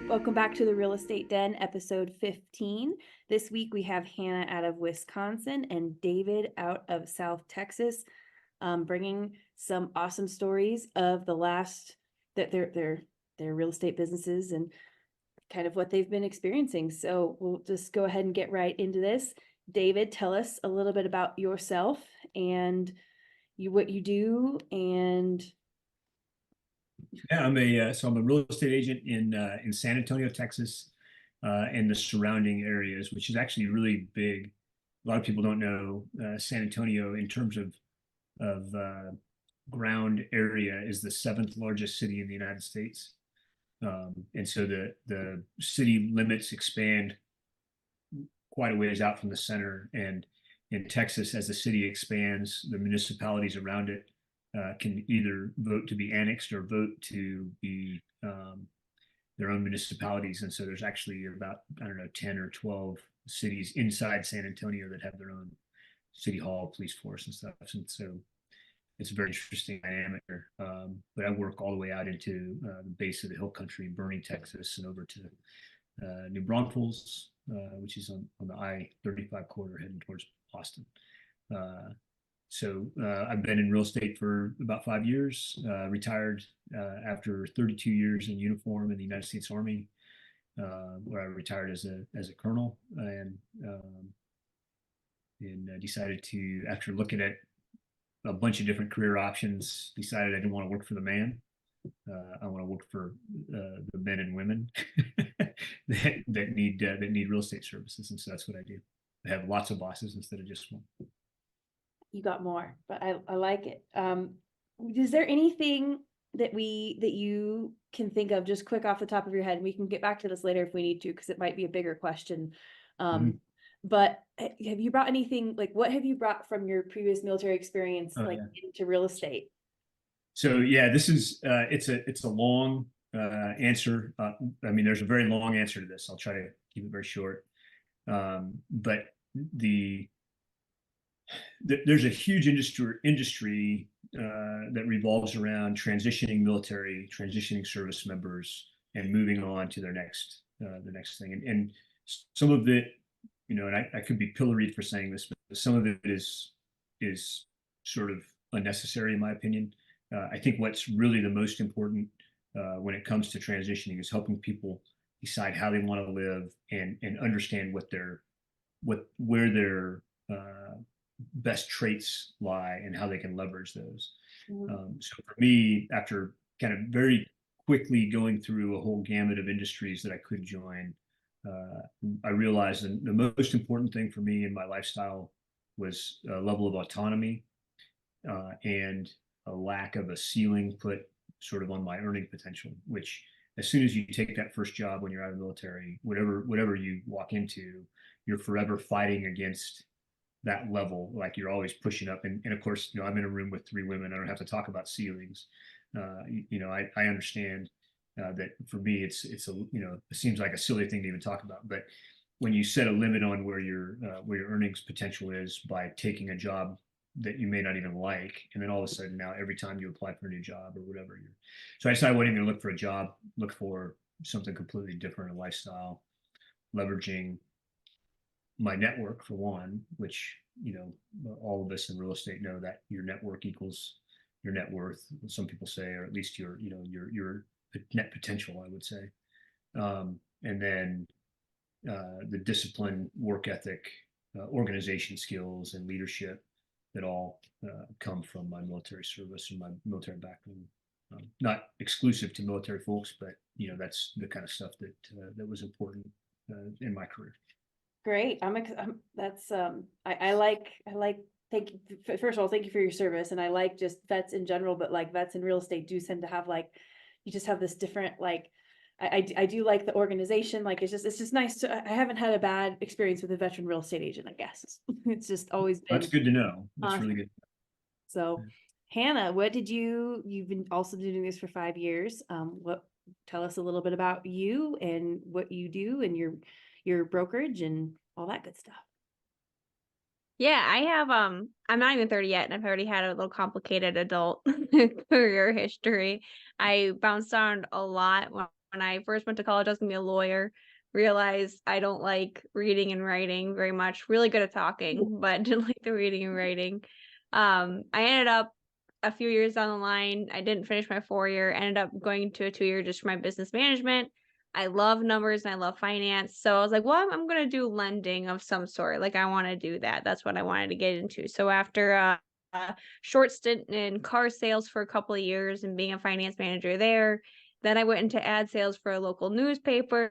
Welcome back to the Real Estate Den, episode 15. This week we have Hannah out of Wisconsin and David out of South Texas, bringing some awesome stories of the last that their real estate businesses and kind of what they've been experiencing. So we'll just go ahead and get right into this. David, tell us a little bit about yourself and what you do. And Yeah, I'm a real estate agent in San Antonio, Texas, and the surrounding areas, which is actually really big. A lot of people don't know San Antonio in terms of ground area is the seventh largest city in the United States, and so the city limits expand quite a ways out from the center. And in Texas, as the city expands, the municipalities around it can either vote to be annexed or vote to be their own municipalities. And so there's actually about, I don't know, 10 or 12 cities inside San Antonio that have their own city hall, police force, and stuff. And so it's a very interesting dynamic there. But I work all the way out into the base of the hill country, Bernie, Texas, and over to New Braunfels, which is on the I-35 corridor heading towards Austin. So I've been in real estate for about 5 years, retired after 32 years in uniform in the United States Army, where I retired as a colonel, and decided to, after looking at a bunch of different career options, decided I didn't want to work for the man. I want to work for the men and women that need real estate services, and so that's what I do. I have lots of bosses instead of just one. you got more, but I like it. Is there anything that you can think of just quick off the top of your head? And we can get back to this later if we need to, because it might be a bigger question. But have you brought anything, like what have you brought from your previous military experience into real estate? So yeah, this is it's a long answer. I mean, there's a very long answer to this. I'll try to keep it very short. But there's a huge industry that revolves around transitioning service members and moving on to the next thing. And some of it, and I could be pilloried for saying this, but some of it is sort of unnecessary in my opinion. I think what's really the most important when it comes to transitioning is helping people decide how they want to live and understand where their best traits lie and how they can leverage those. So for me, after kind of very quickly going through a whole gamut of industries that I could join, I realized the most important thing for me in my lifestyle was a level of autonomy and a lack of a ceiling put sort of on my earning potential, which as soon as you take that first job when you're out of the military, whatever you walk into, you're forever fighting against that level. Like you're always pushing up. And of course, I'm in a room with 3 women. I don't have to talk about ceilings. I understand that for me, it seems like a silly thing to even talk about, but when you set a limit on where your earnings potential is by taking a job that you may not even like, and then all of a sudden now every time you apply for a new job or whatever, so I decided I wasn't going to look for a job, look for something completely different, a lifestyle, leveraging my network for one, which all of us in real estate know that your network equals your net worth. Some people say, or at least your net potential, I would say, and then the discipline, work ethic, organization skills, and leadership that all come from my military service and my military background. Not exclusive to military folks, but that's the kind of stuff that was important in my career. Great. I like, thank you. First of all, thank you for your service. And I like just vets in general, but like vets in real estate do tend to have you just have this different, I do like the organization. Like, it's just nice I haven't had a bad experience with a veteran real estate agent, I guess. It's just always been. That's good to know. That's really good. So Hannah, you've been also doing this for 5 years. Tell us a little bit about you and what you do and your brokerage and all that good stuff. Yeah, I have I'm not even 30 yet, and I've already had a little complicated adult career history. I bounced around a lot when I first went to college. I was gonna be a lawyer. Realized I don't like reading and writing very much. Really good at talking, but didn't like the reading and writing. I ended up a few years down the line. I didn't finish my 4 year. Ended up going to a 2 year just for my business management. I love numbers and I love finance. So I was like, well, I'm going to do lending of some sort. Like, I want to do that. That's what I wanted to get into. So after a short stint in car sales for a couple of years and being a finance manager there, then I went into ad sales for a local newspaper.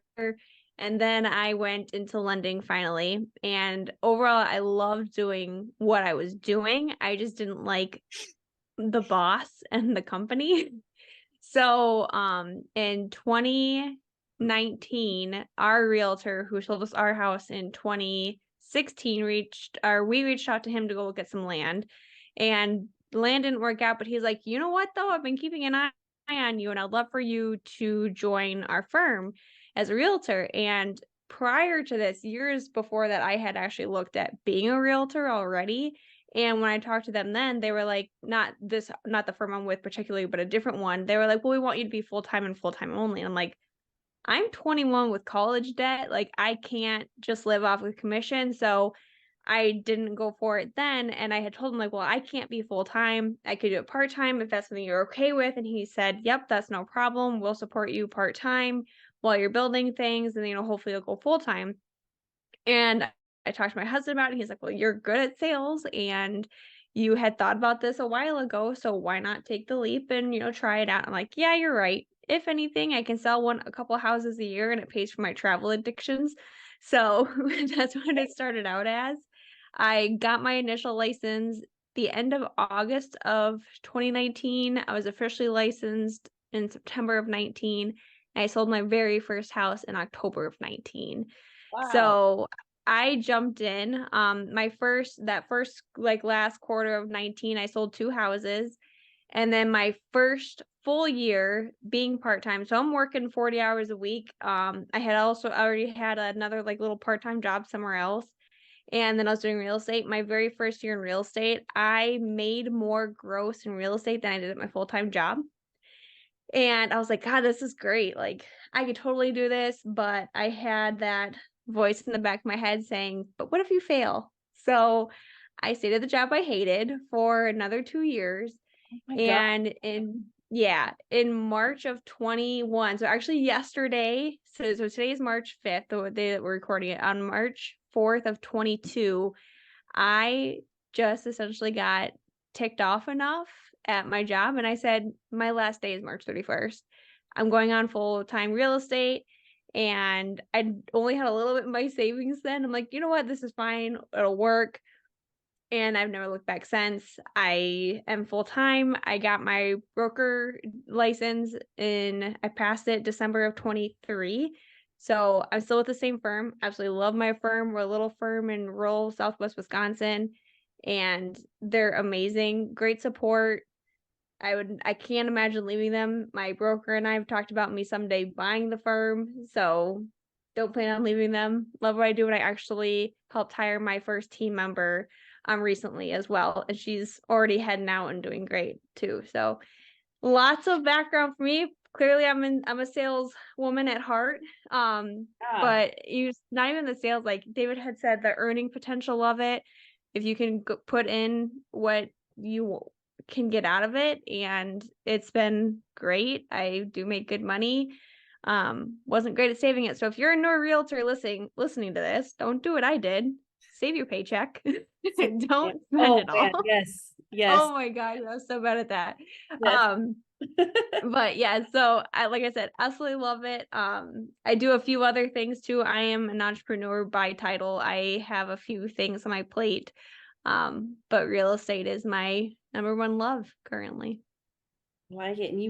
And then I went into lending finally. And overall, I loved doing what I was doing. I just didn't like the boss and the company. So, in 2019, our realtor who sold us our house in 2016 we reached out to him to go look at some land, and the land didn't work out, but he's like, "You know what though? I've been keeping an eye on you and I'd love for you to join our firm as a realtor." And prior to this, years before that, I had actually looked at being a realtor already. And when I talked to them then, they were like, not the firm I'm with particularly, but a different one. They were like, "Well, we want you to be full-time and full-time only." And I'm like, "I'm 21 with college debt. Like, I can't just live off of commission." So I didn't go for it then. And I had told him, like, "Well, I can't be full-time. I could do it part-time if that's something you're okay with." And he said, "Yep, that's no problem. We'll support you part-time while you're building things. And, hopefully you'll go full-time." And I talked to my husband about it, and he's like, "Well, you're good at sales, and you had thought about this a while ago, so why not take the leap and, try it out?" I'm like, "Yeah, you're right. If anything, I can sell a couple houses a year, and it pays for my travel addictions." So, that's what it started out as. I got my initial license the end of August of 2019. I was officially licensed in September of 19, and I sold my very first house in October of 19. Wow. So I jumped in. That first like last quarter of 19, I sold 2 houses. And then my first full year being part-time, so I'm working 40 hours a week. I had also already had another like little part-time job somewhere else. And then I was doing real estate. My very first year in real estate, I made more gross in real estate than I did at my full-time job. And I was like, "God, this is great. Like, I could totally do this." But I had that voice in the back of my head saying, "But what if you fail?" So I stayed at the job I hated for another 2 years. Oh my God. And in March of 21, so actually yesterday, so today is March 5th, the day that we're recording it. On March 4th of 22, I just essentially got ticked off enough at my job, and I said, "My last day is March 31st. I'm going on full-time real estate." And I only had a little bit in my savings then. I'm like, "You know what? This is fine. It'll work." And I've never looked back since. I am full-time. I got my broker license I passed it December of 23. So I'm still with the same firm. Absolutely love my firm. We're a little firm in rural Southwest Wisconsin, and they're amazing. Great support. I can't imagine leaving them. My broker and I have talked about me someday buying the firm, so don't plan on leaving them. Love what I do, and I actually helped hire my first team member recently as well, and she's already heading out and doing great too. So lots of background for me. Clearly, I'm a sales woman at heart. Yeah. But not even the sales. Like David had said, the earning potential of it. If you can put in what you can get out of it, and it's been great. I do make good money. Wasn't great at saving it. So if you're a newer realtor listening to this, don't do what I did. Save your paycheck. Don't spend Oh it man, all. yes, yes, Oh my god, I was so bad at that. yes. Um, but yeah, so like I said, absolutely love it. I do a few other things too. I am an entrepreneur by title. I have a few things on my plate. But real estate is my number one love currently. Like it. And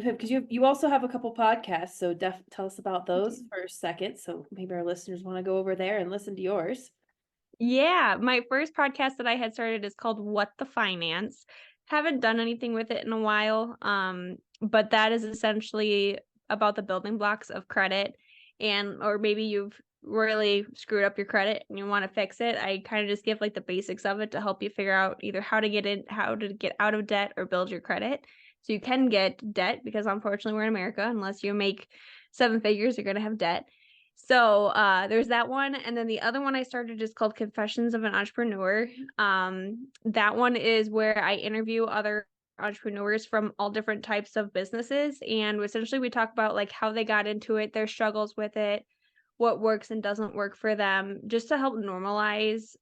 you also have a couple podcasts, so tell us about those for a second. So maybe our listeners want to go over there and listen to yours. Yeah, my first podcast that I had started is called What the Finance. Haven't done anything with it in a while. But that is essentially about the building blocks of credit, or maybe you've really screwed up your credit and you want to fix it, I kind of just give like the basics of it to help you figure out either how to get out of debt or build your credit. So you can get debt, because unfortunately we're in America. Unless you make 7 figures, you're going to have debt. So there's that one. And then the other one I started is called Confessions of an Entrepreneur. That one is where I interview other entrepreneurs from all different types of businesses. And essentially we talk about like how they got into it, their struggles with it, what works and doesn't work for them, just to help normalize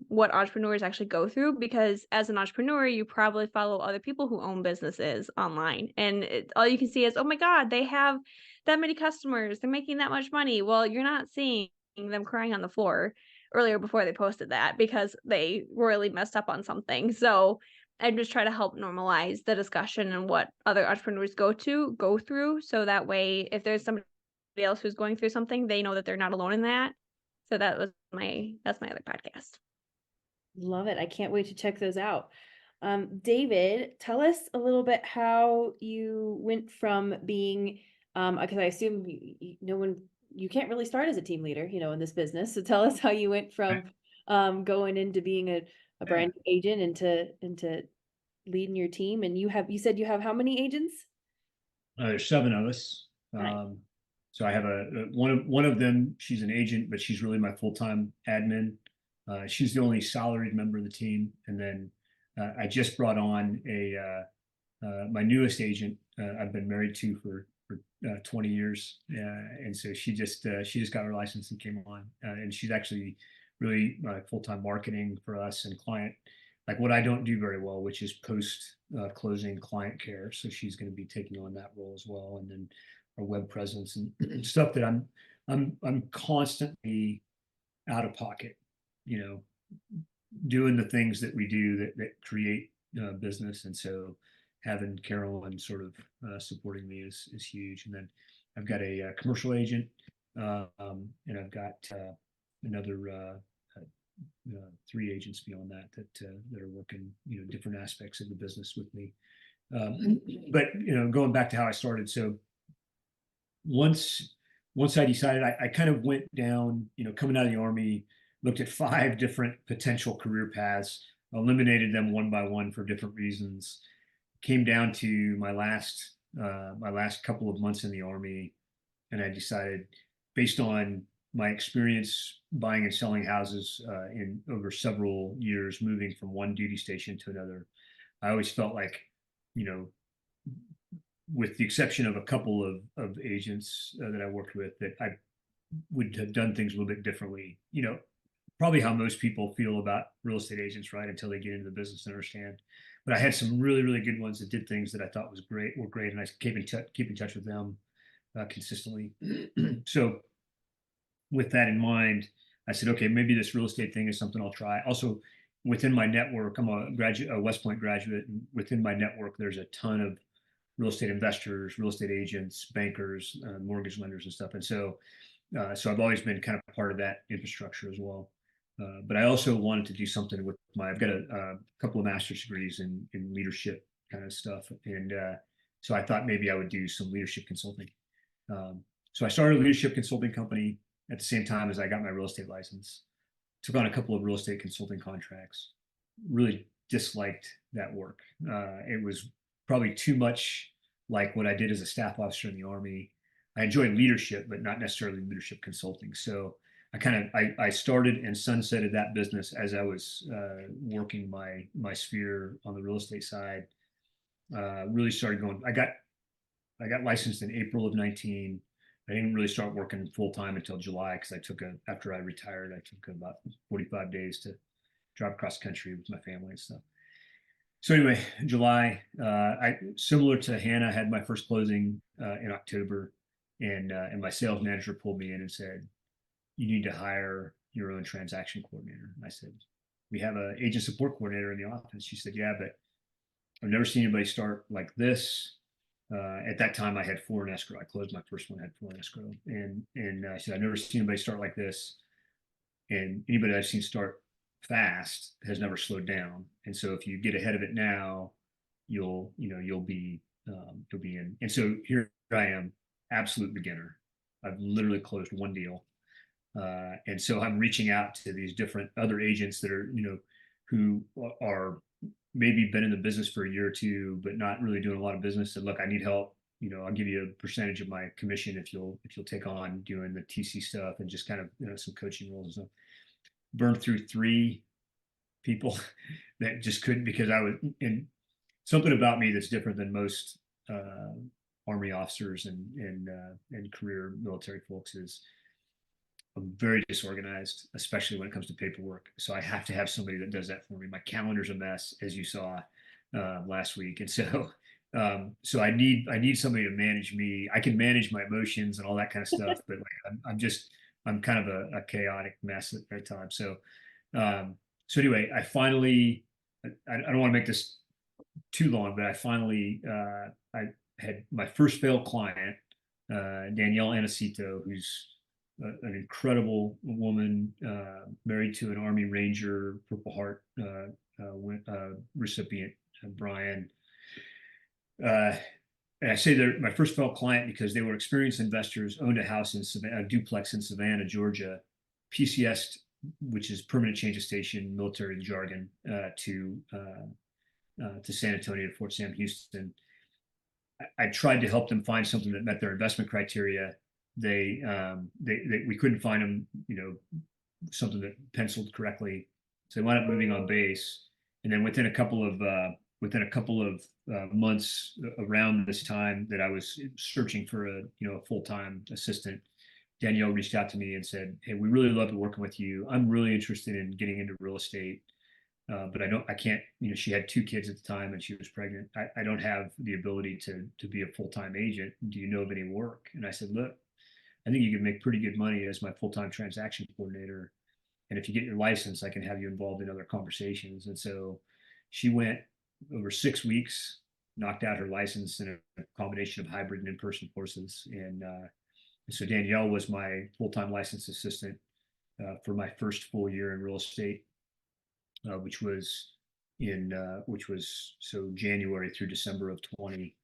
what entrepreneurs actually go through. Because as an entrepreneur, you probably follow other people who own businesses online, and all you can see is, oh my God, they have that many customers, they're making that much money. Well, you're not seeing them crying on the floor earlier before they posted that because they royally messed up on something. So I just try to help normalize the discussion and what other entrepreneurs go through, so that way if there's somebody else who's going through something, they know that they're not alone in that. So that's my other podcast. Love it. I can't wait to check those out. David, tell us a little bit how you went from being, because I assume you can't really start as a team leader, in this business. So tell us how you went from going into being a brand new agent into leading your team. And you said you have how many agents? There's 7 of us. Nice. So I have one of them. She's an agent, but she's really my full-time admin. She's the only salaried member of the team. And then I just brought on my newest agent. I've been married to for 20 years, and so she just got her license and came on. And she's actually really full-time marketing for us and client, like what I don't do very well, which is post closing client care. So she's going to be taking on that role as well, and then our web presence and stuff that I'm constantly out of pocket, doing the things that we do that create business. And so having Carolyn sort of supporting me is huge. And then I've got a commercial agent, and I've got another 3 agents beyond that are working, different aspects of the business with me. But going back to how I started, so once I decided, I kind of went down, coming out of the Army, looked at 5 different potential career paths, eliminated them one by one for different reasons, came down to my last couple of months in the Army, and I decided, based on my experience buying and selling houses in over several years, moving from one duty station to another, I always felt like, with the exception of a couple of agents that I worked with, that I would have done things a little bit differently. Probably how most people feel about real estate agents, right? Until they get into the business and understand. But I had some really, really good ones that did things that I thought were great, and I keep in touch with them consistently. So with that in mind, I said, okay, maybe this real estate thing is something I'll try. Also, within my network, I'm a West Point graduate, and within my network, there's a ton of real estate investors, real estate agents, bankers, mortgage lenders, and stuff. And so I've always been kind of part of that infrastructure as well. But I also wanted to do something with I've got a couple of master's degrees in leadership kind of stuff. And so I thought maybe I would do some leadership consulting. So I started a leadership consulting company at the same time as I got my real estate license. Took on a couple of real estate consulting contracts. Really disliked that work. It was probably too much like what I did as a staff officer in the Army. I enjoyed leadership, but not necessarily leadership consulting. So I started and sunsetted that business as I was working my sphere on the real estate side. Really started going. I got licensed in April of 19. I didn't really start working full time until July, because after I retired, I took about 45 days to drive across the country with my family and stuff. So anyway, July, similar to Hannah, had my first closing in October, and my sales manager pulled me in and said, "You need to hire your own transaction coordinator." And I said, "We have an agent support coordinator in the office." She said, "Yeah, but I've never seen anybody start like this." At that time, I had 4 in escrow. I closed my first one, had 4 in escrow, and I said, "I've never seen anybody start like this, and anybody I've seen start fast has never slowed down. And so if you get ahead of it now, you'll be in." And so here I am, absolute beginner. I've literally closed 1 deal. And so I'm reaching out to these different other agents that are, who are maybe been in the business for a year or two, but not really doing a lot of business. And look, I need help. I'll give you a percentage of my commission if you'll take on doing the TC stuff and just kind of some coaching roles and stuff. Burned through 3 people that just couldn't, because I was in something about me that's different than most Army officers and career military folks is I'm very disorganized, especially when it comes to paperwork. So I have to have somebody that does that for me. My calendar's a mess, as you saw last week, and so I need somebody to manage me. I can manage my emotions and all that kind of stuff, but like I'm kind of a chaotic mess at times. So anyway, I finally I don't want to make this too long, but I finally I had my first failed client, Danielle Anacito, who's an incredible woman, married to an Army Ranger, Purple Heart recipient, Brian. And I say they're my first failed client because they were experienced investors, owned a house in Savannah, a duplex in Savannah, Georgia, PCS, which is permanent change of station, military jargon, to San Antonio, Fort Sam Houston. I tried to help them find something that met their investment criteria. They we couldn't find them, something that penciled correctly. So they wound up moving on base, and then within a couple of months around this time that I was searching for a full-time assistant, Danielle reached out to me and said, "Hey, we really love working with you. I'm really interested in getting into real estate, but I can't. She had 2 kids at the time and she was pregnant. I don't have the ability to be a full-time agent. Do you know of any work?" And I said, "Look, I think you can make pretty good money as my full-time transaction coordinator. And if you get your license, I can have you involved in other conversations." And so she went over 6 weeks, knocked out her license in a combination of hybrid and in-person courses. And so Danielle was my full-time licensed assistant for my first full year in real estate, which was so January through December of 20.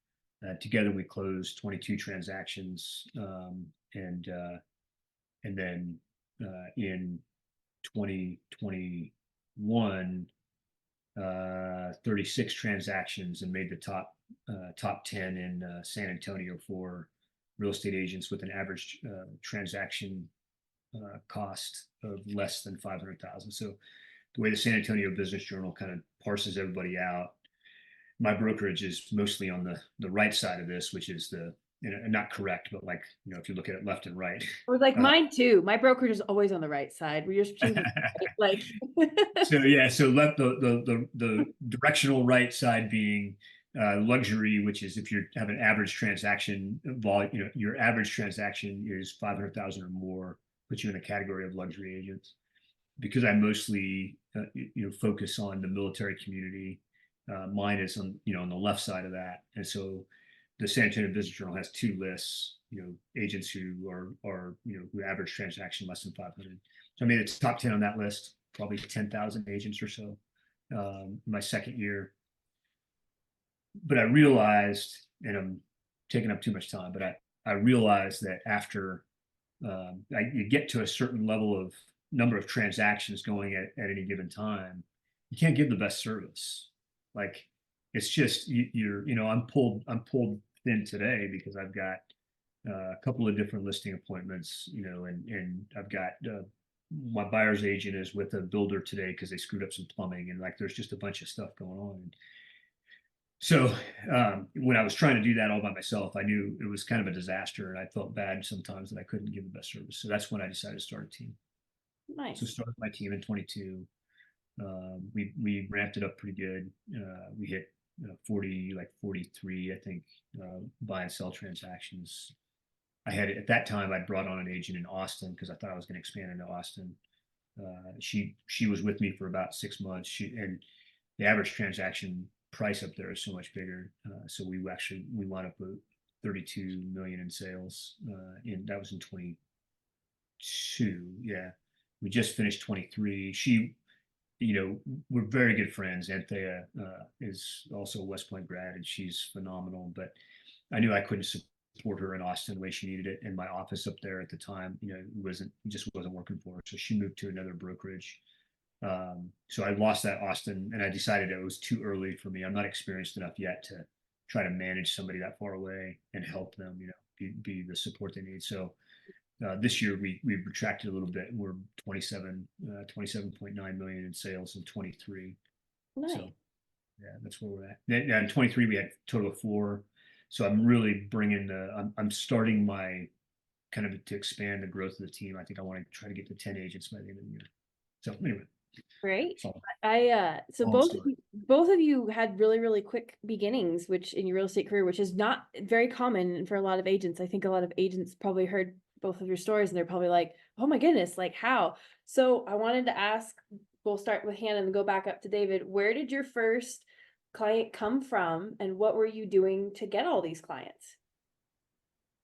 Together we closed 22 transactions, and then in 2021, 36 transactions, and made the top 10 in San Antonio for real estate agents with an average transaction cost of less than 500,000. So the way the San Antonio Business Journal kind of parses everybody out, my brokerage is mostly on the right side of this, which is not correct, but like, if you look at it left and right. I was like, mine too. My brokerage is always on the right side. We're just like. So the directional right side being luxury, which is if you have an average transaction volume, your average transaction is 500,000 or more, puts you in a category of luxury agents. Because I mostly focus on the military community, mine is on on the left side of that. And so the San Antonio Business Journal has 2 lists, agents who are who average transaction less than 500. So I made the top 10 on that list, probably 10,000 agents or so, my second year. But I realized, and I'm taking up too much time, but I realized that after you get to a certain level of number of transactions going at any given time, you can't give the best service. Like, it's just I'm pulled thin today because I've got a couple of different listing appointments, and I've got my buyer's agent is with a builder today because they screwed up some plumbing, and like there's just a bunch of stuff going on. So when I was trying to do that all by myself, I knew it was kind of a disaster, and I felt bad sometimes that I couldn't give the best service. So that's when I decided to start a team. Nice. So started my team in 22. We ramped it up pretty good. We hit 43, I think, buy and sell transactions. I had at that time I'd brought on an agent in Austin because I thought I was going to expand into Austin. She was with me for about 6 months. And the average transaction price up there is so much bigger. So we wound up with 32 million in sales. And that was in 22. Yeah. We just finished 23. We're very good friends. Anthea is also a West Point grad, and she's phenomenal. But I knew I couldn't support her in Austin the way she needed it. And my office up there at the time, just wasn't working for her. So she moved to another brokerage. So I lost that Austin, and I decided it was too early for me. I'm not experienced enough yet to try to manage somebody that far away and help them, be the support they need. So this year we've retracted a little bit. We're 27.9 million in sales in 23. Nice. So yeah, that's where we're at. Yeah, in 23 we had a total of 4. So I'm really bringing I'm starting my kind of to expand the growth of the team. I think I want to try to get to 10 agents by the end of the year. So anyway. Great. So So both of you had really, really quick beginnings, which in your real estate career, which is not very common for a lot of agents. I think a lot of agents probably heard both of your stories and they're probably like, oh my goodness, like how? So I wanted to ask, we'll start with Hannah and go back up to David. Where did your first client come from and what were you doing to get all these clients?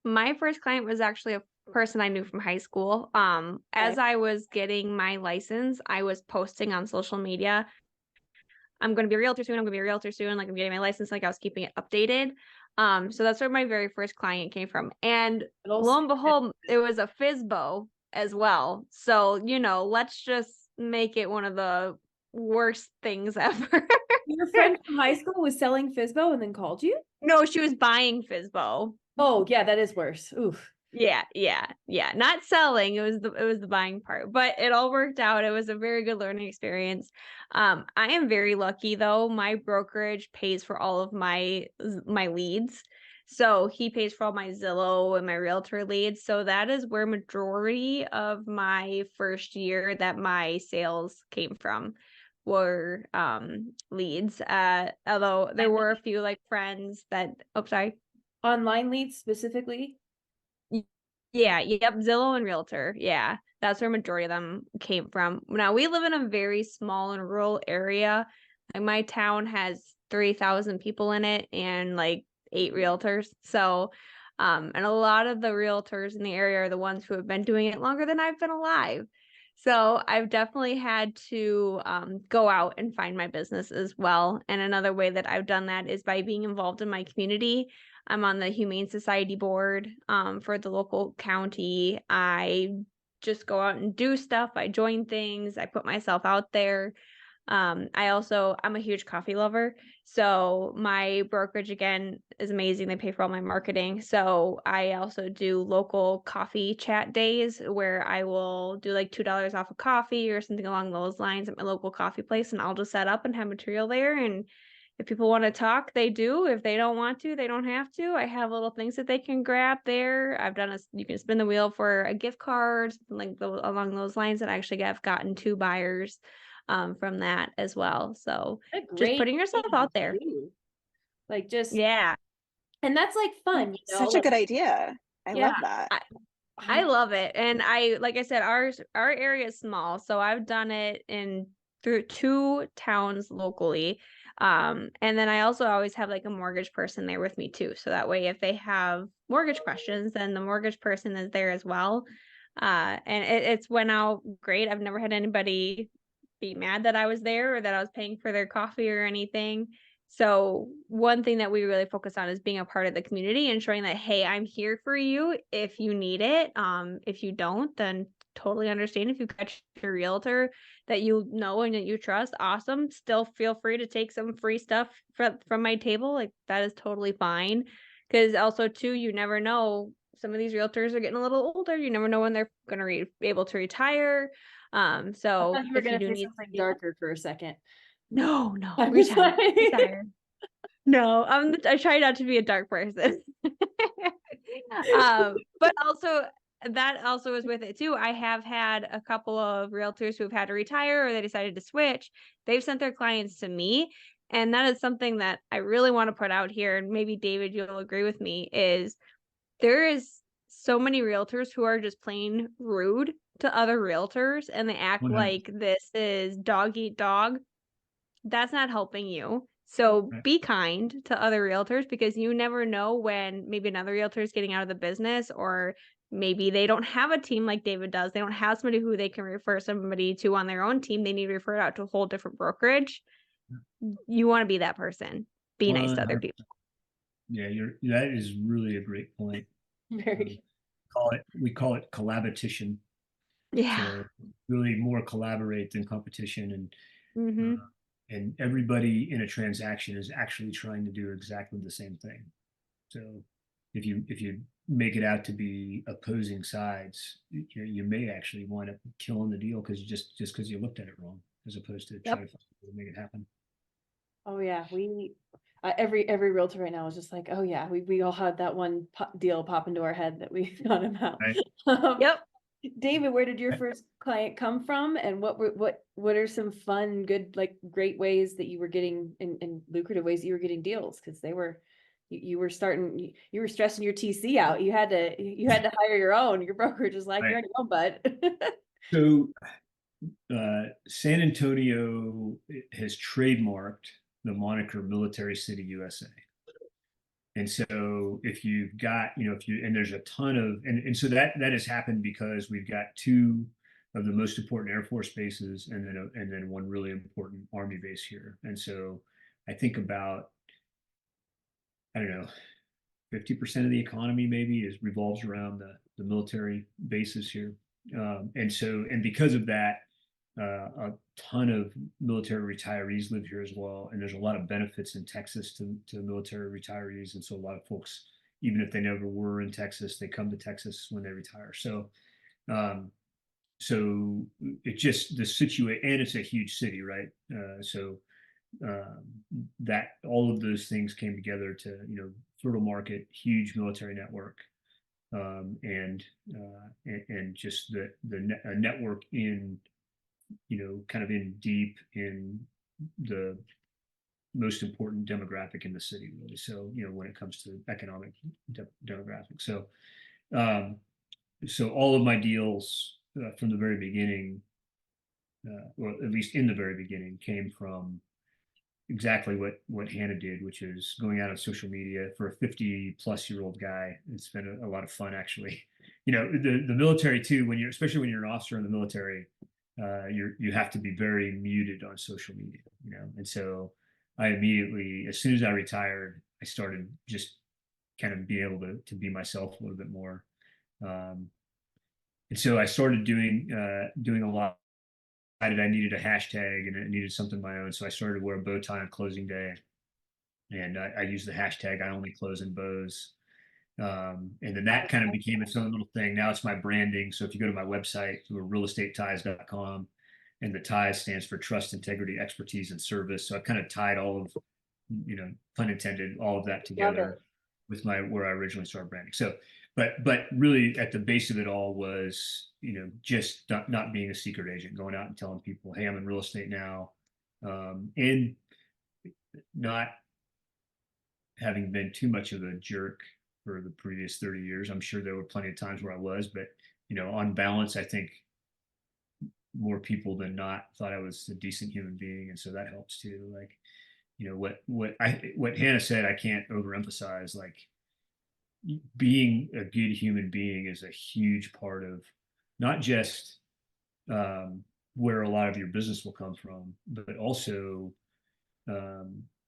My first client was actually a person I knew from high school. As I was getting my license, I was posting on social media, I'm going to be a realtor soon. I'm going to be a realtor soon. Like I'm getting my license. Like I was keeping it updated. So that's where my very first client came from. And lo and behold, it was a FSBO as well. So, let's just make it one of the worst things ever. Your friend from high school was selling FSBO and then called you? No, she was buying FSBO. Oh yeah, that is worse. Oof. Yeah. Not selling. It was the buying part, but it all worked out. It was a very good learning experience. I am very lucky though. My brokerage pays for all of my leads. So he pays for all my Zillow and my realtor leads. So that is where majority of my first year that my sales came from were leads. Although there were a few like friends that sorry. Online leads specifically? Yeah, yep, Zillow and Realtor. Yeah, that's where majority of them came from. Now we live in a very small and rural area. Like my town has 3,000 people in it and like 8 realtors. So, and a lot of the realtors in the area are the ones who have been doing it longer than I've been alive. So I've definitely had to go out and find my business as well. And another way that I've done that is by being involved in my community. I'm on the Humane Society board for the local county. I just go out and do stuff. I join things. I put myself out there. I'm a huge coffee lover. So my brokerage again is amazing. They pay for all my marketing. So I also do local coffee chat days where I will do like $2 off a coffee or something along those lines at my local coffee place. And I'll just set up and have material there. And if people want to talk, they do. If they don't want to, they don't have to. I have little things that they can grab there. You can spin the wheel for a gift card, something like along those lines. And I actually have gotten 2 buyers from that as well. So just putting yourself out there. Yeah. And that's like fun. Such a good idea. I love that. I love it. And like I said, our area is small. So I've done it through 2 towns locally. And then I also always have like a mortgage person there with me too. So that way, if they have mortgage questions, then the mortgage person is there as well. And it's went out great. I've never had anybody be mad that I was there or that I was paying for their coffee or anything. So one thing that we really focus on is being a part of the community and showing that, hey, I'm here for you if you need it. If you don't, then totally understand. If you catch your realtor that you know and that you trust, awesome. Still feel free to take some free stuff from my table. Like that is totally fine. Because also too, you never know. Some of these realtors are getting a little older. You never know when they're going to be able to retire. So I thought you were going to say something darker for a second. No, retire. No, I try not to be a dark person. But also that also is with it too. I have had a couple of realtors who have had to retire or they decided to switch. They've sent their clients to me. And that is something that I really want to put out here. And maybe David, you'll agree with me, is there is so many realtors who are just plain rude to other realtors and they act like this is dog eat dog. That's not helping you. So be kind to other realtors because you never know when maybe another realtor is getting out of the business or maybe they don't have a team like David does. They don't have somebody who they can refer somebody to on their own team. They need to refer it out to a whole different brokerage. You want to be that person. Be nice to other people. Yeah, that is really a great point. Very. We call it collaboration. Yeah. So really more collaborate than competition, Mm-hmm. and everybody in a transaction is actually trying to do exactly the same thing. So if you make it out to be opposing sides, you may actually wind up killing the deal because just because you looked at it wrong, as opposed to trying to make it happen. Oh yeah, we every realtor right now is just like, oh yeah, we all had that one deal pop into our head that we thought about. Right. Yep. David, where did your first client come from, and what are some fun, good, like great ways that you were getting in lucrative ways that you were getting deals? Because they were you were starting you were stressing your TC out. You had to hire your own. Your brokerage is like, Right. you're on your own, bud. So San Antonio has trademarked the moniker Military City, USA. And so if you've got, and there's a ton of, and so that has happened because we've got two of the most important Air Force bases and then one really important Army base here. And so I think about, I don't know, 50% of the economy maybe revolves around the military bases here. And because of that, a ton of military retirees live here as well, and there's a lot of benefits in Texas to military retirees, and so a lot of folks, even if they never were in Texas, they come to Texas when they retire. Um, so it just the situation, and it's a huge city, right? That all of those things came together to fertile market, huge military network, and just a network in kind of in deep in the most important demographic in the city, really. So, when it comes to economic demographic. So all of my deals from the very beginning, or at least in the very beginning, came from exactly what Hannah did, which is going out on social media. For a 50-plus-year-old guy, it's been a lot of fun, actually. The military too, especially when you're an officer in the military, you have to be very muted on social media, and so I immediately, as soon as I retired, I started just kind of being able to be myself a little bit more. And so I started doing a lot. I needed a hashtag and I needed something of my own. So I started to wear a bow tie on closing day. And I used the hashtag, I only close in bows. And then that kind of became its own little thing. Now it's my branding. So if you go to my website, realestateties.com, and the ties stands for trust, integrity, expertise, and service. So I've kind of tied all of, pun intended, all of that together with where I originally started branding. So, but really at the base of it all was, just not being a secret agent, going out and telling people, hey, I'm in real estate now, and not having been too much of a jerk for the previous 30 years. I'm sure there were plenty of times where I was, but on balance, I think more people than not thought I was a decent human being, and so that helps too. Like, what Hannah said, I can't overemphasize. Like, being a good human being is a huge part of not just where a lot of your business will come from, but also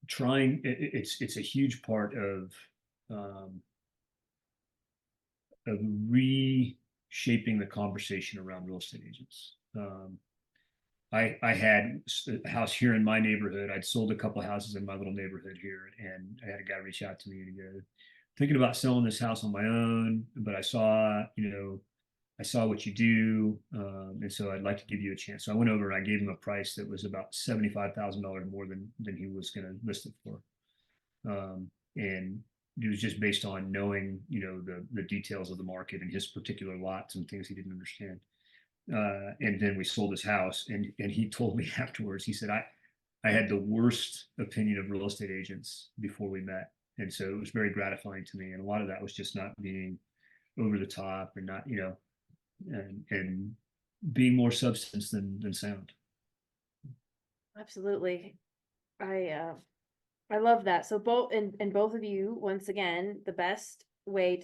trying. It's a huge part um, of reshaping the conversation around real estate agents. I had a house here in my neighborhood. I'd sold a couple of houses in my little neighborhood here, and I had a guy reach out to me and go, thinking about selling this house on my own, but I saw what you do, and so I'd like to give you a chance. So I went over and I gave him a price that was about $75,000 more than he was going to list it for, and it was just based on knowing the details of the market and his particular lots and things he didn't understand. And then we sold his house, and he told me afterwards, he said, I had the worst opinion of real estate agents before we met. And so it was very gratifying to me. And a lot of that was just not being over the top and not, and being more substance than sound. Absolutely. I love that. So both and both of you, once again, the best way to